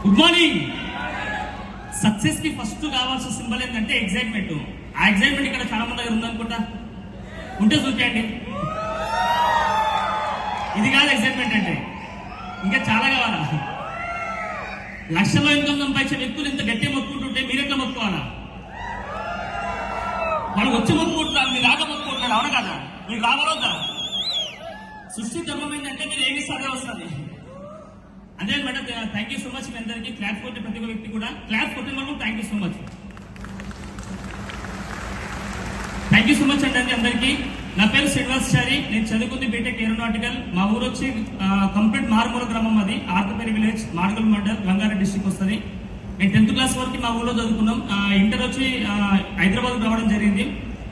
Good morning. Success కి first కావాల్సిన symbol ఏంటంటే ఎగ్జైట్మెంట్. ఆ ఎగ్జైట్మెంట్ ఇక్కడ చాలా మంది దగ్గర ఉందనుకుంటా. ఉంటే చూపించండి. ఇది కాదు ఎగ్జైట్మెంట్ అంటే, ఇంకా చాలా కావాలా. లక్షల్లో ఇన్కమ్ సంపాదించే వ్యక్తులు ఇంత గట్టి మొత్తుకుంటుంటే మీరెట్లా మొత్తుకోవాలా? వాళ్ళు వచ్చి మొత్తుకుంటున్నారు, మీరు రాక మొత్తుకుంటున్నారు. అవునా కదా? మీరు రావాలొద్దా? సృష్టి ధర్మం ఏంటంటే మీరు ఏమి అదే వస్తుంది. అదే madam. Thank you so much. మీ అందరికీ క్లాప్ కొట్టే ప్రతి ఒక్క వ్యక్తి కూడా క్లాప్ కొట్టిన వాళ్ళు thank you so much. Thank you so much అండి అందరికీ. నా పేరు శ్రీనివాసాచారి. నేను చదువుకుంది బీటెక్ ఏరోనాటికల్. మా ఊరు వచ్చి కంప్లీట్ మారుమూల గ్రామం. అది ఆర్కపేరి విలేజ్, మార్గల్ మండల్, రంగారెడ్డి డిస్ట్రిక్ట్ వస్తుంది. నేను 10th క్లాస్ వరకు మా ఊళ్ళో చదువుకున్నాం. ఇంటర్ వచ్చి హైదరాబాద్ రావడం జరిగింది.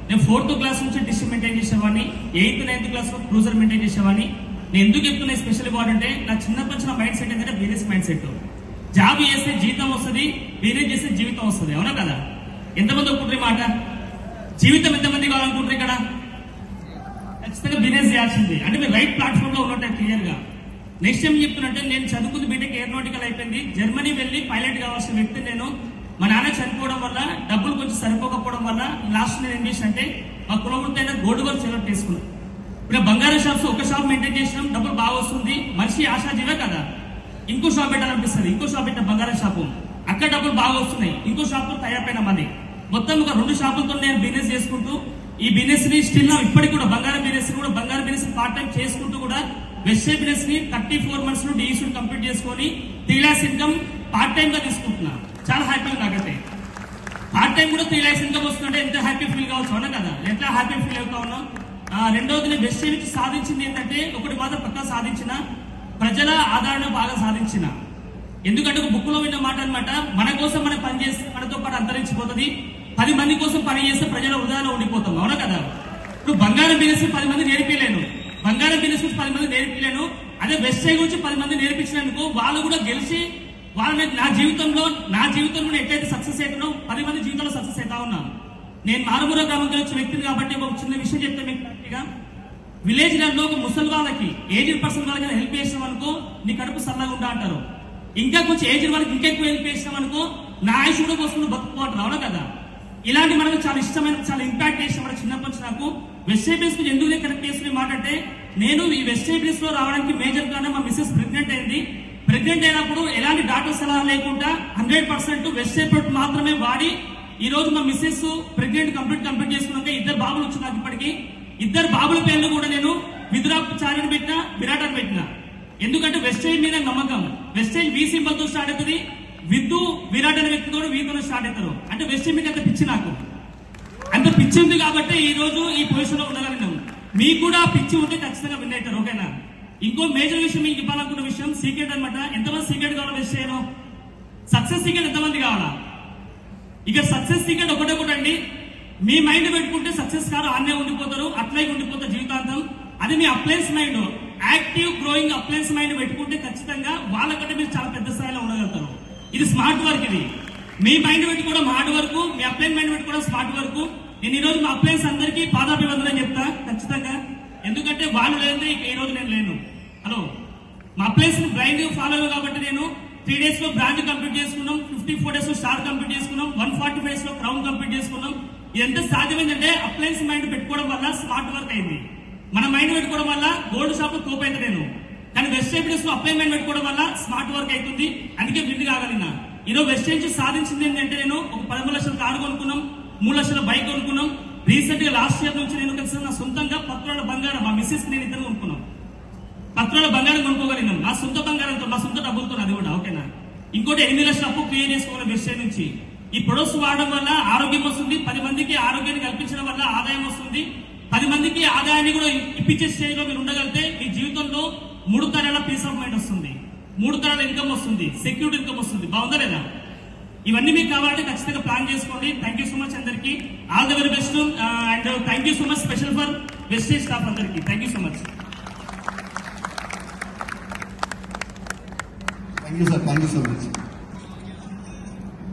నేను 4th క్లాస్ నుంచి డిస్ట్రిక్ట్ మెయింటైన్ చేసేవాడిని. 8th 9th క్లాస్ వరకు క్రూజర్ మెయింటైన్ చేసేవాడిని. నేను ఎందుకు చెప్తున్నా స్పెషల్ అవార్డు అంటే, నా చిన్నప్పటి నుంచి నా మైండ్ సెట్ ఏంటంటే బిజినెస్ మైండ్ సెట్. జాబ్ చేస్తే జీతం వస్తుంది, బిజినెస్ చేస్తే జీవితం వస్తుంది. అవునా కదా? ఎంతమంది ఒప్పుకుంటారు మాట? జీవితం ఎంతమంది కావాలనుకుంటారు ఇక్కడ? ఖచ్చితంగా బిజినెస్ చేయాల్సింది. అంటే మీరు రైట్ ప్లాట్ఫామ్ లో ఉన్నట్టు క్లియర్ గా. నెక్స్ట్ ఏం చెప్తున్నట్టే, నేను చదువుకుంది బీటెక్ ఏరోనాటికల్ అయిపోయింది. జర్మనీ వెళ్ళి పైలట్ కావాల్సిన వ్యక్తి నేను. మా నాన్న చనిపోవడం వల్ల డబ్బులు కొంచెం సరిపోకపోవడం వల్ల లాస్ట్ నేను ఏం చేసినంటే మా కులవృత్తైన గోల్డ్ వర్క్ సెలెక్ట్ చేసుకున్నాను. ఇప్పుడు బంగారం షాప్స్ ఒక షాప్ మెయింటైన్ చేసినాం, డబ్బులు బాగా వస్తుంది. మనిషి ఆశాజీవే కదా. ఇంకో షాప్ పెట్టాలనిపిస్తుంది. ఇంకో షాప్ పెట్టిన బంగారం షాపు, అక్కడ డబ్బులు బాగా వస్తున్నాయి. ఇంకో షాప్ తయారైన మనీ. మొత్తం ఒక 2 షాపులతో నేను బిజినెస్ చేసుకుంటూ ఈ బిజినెస్ ని స్టిల్ ఇప్పటికి కూడా బంగారం బిజినెస్ పార్ట్ టైం చేసుకుంటూ కూడా వెస్ట్ బిజినెస్ ని 34 months లో డిఈసీ కంప్లీట్ చేసుకొని 3 lakhs ఇన్కమ్ పార్ట్ టైం గా తీసుకుంటున్నా. చాలా హ్యాపీగా నాకైతే. పార్ట్ టైం కూడా 3 lakhs ఇన్కమ్ వస్తుంటే ఎంత హ్యాపీ ఫీల్ కావచ్చు. అవునా కదా? ఎట్లా హ్యాపీ ఫీల్ అవుతా ఉన్నాం. రెండవది, నేను వెస్ట్ నుంచి సాధించింది ఏంటంటే, ఒకటి మాత్రం పక్కా సాధించిన, ప్రజల ఆదరణ బాగా సాధించిన. ఎందుకంటే ఒక బుక్ లో విన్న మాట అనమాట, మన కోసం మనం పని చేస్తే మనతో పాటు అంతరించిపోతుంది, 10 మంది కోసం పని చేస్తే ప్రజల హృదయాల్లో ఉండిపోతాం. అవునా కదా? ఇప్పుడు బంగారం బిజినెస్ 10 మంది నేర్పిలేను, బంగారం బిజినెస్ 10 మంది నేర్పిలేను. అదే వెస్ట్ సైడ్ గురించి 10 మంది నేర్పించినందుకు వాళ్ళు కూడా గెలిచి వాళ్ళని నా జీవితంలో ఎట్లయితే సక్సెస్ అవుతున్నావు 10 మంది జీవితంలో సక్సెస్ అవుతా ఉన్నాను. నేను మారుమూల గ్రామం వచ్చే వ్యక్తిని కాబట్టి ఒక చిన్న విషయం చెప్తే మీకు కరెక్ట్గా, విలేజ్ లో ఒక ముసలి వాళ్ళకి ఏజ్డ్ పర్సన్ వాళ్ళకి హెల్ప్ చేసినాం అనుకో నీ కడుపు సల్లగా ఉంటా అంటారు. ఇంకా కొంచెం ఏజ్డ్ వాళ్ళకి ఇంకెక్కువ హెల్ప్ చేసినాం అనుకో నా ఆయుష్ కూడా వస్తుంది, బతుకుపోవటం. అవునా కదా? ఇలాంటి మనకు చాలా ఇష్టమైన, చాలా ఇంపాక్ట్ చేసిన మన చిన్నప్పటి నుంచి నాకు వెస్ట్ ఐబిఎస్ ఎందుకు నేను కనెక్ట్ చేస్తున్న మాట అంటే, నేను ఈ వెస్ట్ ఐబిఎస్ లో రావడానికి మేజర్ కారణం మా మిస్సెస్ ప్రెగ్నెంట్ అయింది. ప్రెగ్నెంట్ అయినప్పుడు ఎలాంటి డాక్టర్ సలహా లేకుండా 100% వెస్ట్ ఐబిఎస్ మాత్రమే వాడి ఈ రోజు మా మిస్సెస్ ప్రెగ్నెంట్ కంప్లీట్ చేసుకున్నాక 2 బాబులు వచ్చి నాకు ఇప్పటికి. 2 బాబుల పేర్లు కూడా నేను విదురాచార్యని పెట్టినా, విరాట్ అని పెట్టినా. ఎందుకంటే వెస్టేజ్ మీద నమ్మకం. వెస్టేజ్ వి సింబల్ తో స్టార్ట్ అవుతుంది. విద్దు విరాట్ అనే వ్యక్తి కూడా వీతో స్టార్ట్ అవుతారు. అంటే వెస్టేజ్ మీద అంత పిచ్చి, నాకు అంత పిచ్చి ఉంది కాబట్టి ఈ రోజు ఈ పొజిషన్ లో ఉండగలిగినాము. మీకు కూడా పిచ్చి ఉంటే ఖచ్చితంగా విన్ అవుతారు. ఓకేనా? ఇంకో మేజర్ విషయం మీకు ఇవ్వాలనుకున్న విషయం సీక్రెట్ అనమాట. ఎంతమంది సీక్రెట్ కావాలో వెస్ట్ చేయను? సక్సెస్ సీక్రెట్ ఎంతమంది కావాలా? ఇక సక్సెస్ సీక్రెట్ ఒకటండి, మీ మైండ్ పెట్టుకుంటే సక్సెస్ కాదు, ఆన్నే ఉండిపోతారు, అట్లాగే ఉండిపోతారు జీవితాంతం. అది మీ appliance mind, active growing appliance mind పెట్టుకుంటే ఖచ్చితంగా వాళ్ళకంటే మీరు చాలా పెద్ద స్థాయిలో ఉండగలుగుతారు. ఇది స్మార్ట్ వర్క్. ఇది మీ మైండ్ పెట్టుకోవడం హార్డ్ వర్క్, మీ అప్లయన్స్ మైండ్ పెట్టుకోవడం స్మార్ట్ వర్క్. నేను ఈ రోజు మా అప్లయన్స్ అందరికీ పాదాభివందనం చెప్తా ఖచ్చితంగా. ఎందుకంటే వాళ్ళు లేదంటే ఈ రోజు నేను లేను. హలో, మా అప్లయన్స్ బ్లైండ్ ఫాలో కాబట్టి నేను 3 days లో బ్రాంచ్ కంప్లీట్ చేసుకున్నాం, 54 days లో స్టార్ కంప్లీట్ చేసుకున్నాం, 145 days లో క్రౌన్ కంప్లీట్ చేసుకున్నాం. ఇదంతా సాధ్యమైందంటే అప్లయన్స్ మైండ్ పెట్టుకోవడం వల్ల స్మార్ట్ వర్క్ అయింది. మన మైండ్ పెట్టుకోవడం వల్ల గోల్డ్ షాప్ లో తోపు అయితే నేను, కానీ వెస్ట్ ఐబిఎస్ లో అప్లైన్మెంట్ పెట్టుకోవడం వల్ల స్మార్ట్ వర్క్ అవుతుంది. అందుకే విన్ కాగలిగిన. ఈరోజు వెస్ట్ నుంచి సాధించింది ఏంటంటే, నేను ఒక 13 లక్షల కారు కొనుక్కున్నాం, 3 లక్షల బైక్ కొనుక్కున్నాం. రీసెంట్ గా లాస్ట్ ఇయర్ నుంచి నేను కలిసి నా సొంతంగా పత్రాల బంగారం మా మిస్సెస్ నేను ఇద్దరు కొనుక్కున్నాం. పత్రాల బంగారం కొనుక్కోగలిగినాం నా సొంత బంగారంతో, నా సొంత డబ్బులతో. అది కూడా ఓకేనా? ఇంకోటి 8 లక్షల అప్పు క్లియర్ చేసుకోవాలి వెస్ట్ సైడ్ నుంచి. ఈ ప్రొడక్ట్స్ వాడడం వల్ల ఆరోగ్యం వస్తుంది, 10 మందికి ఆరోగ్యాన్ని కల్పించడం వల్ల ఆదాయం వస్తుంది, 10 మందికి ఆదాయాన్ని కూడా ఇప్పించే స్టేజ్ లో మీరు ఉండగలిగితే మీ జీవితంలో 3 తరాల పీస్ ఆఫ్ మైండ్ వస్తుంది, 3 తరాల ఇన్కమ్ వస్తుంది, సెక్యూర్డ్ ఇన్కమ్ వస్తుంది. బాగుందా లేదా? ఇవన్నీ మీకు కావాలంటే ఖచ్చితంగా ప్లాన్ చేసుకోండి. థ్యాంక్ యూ సో మచ్ అందరికి. All the very best and thank you so much special for vestige staff అందరికి. Thank you so much. Thank you, sir. Thank you so much.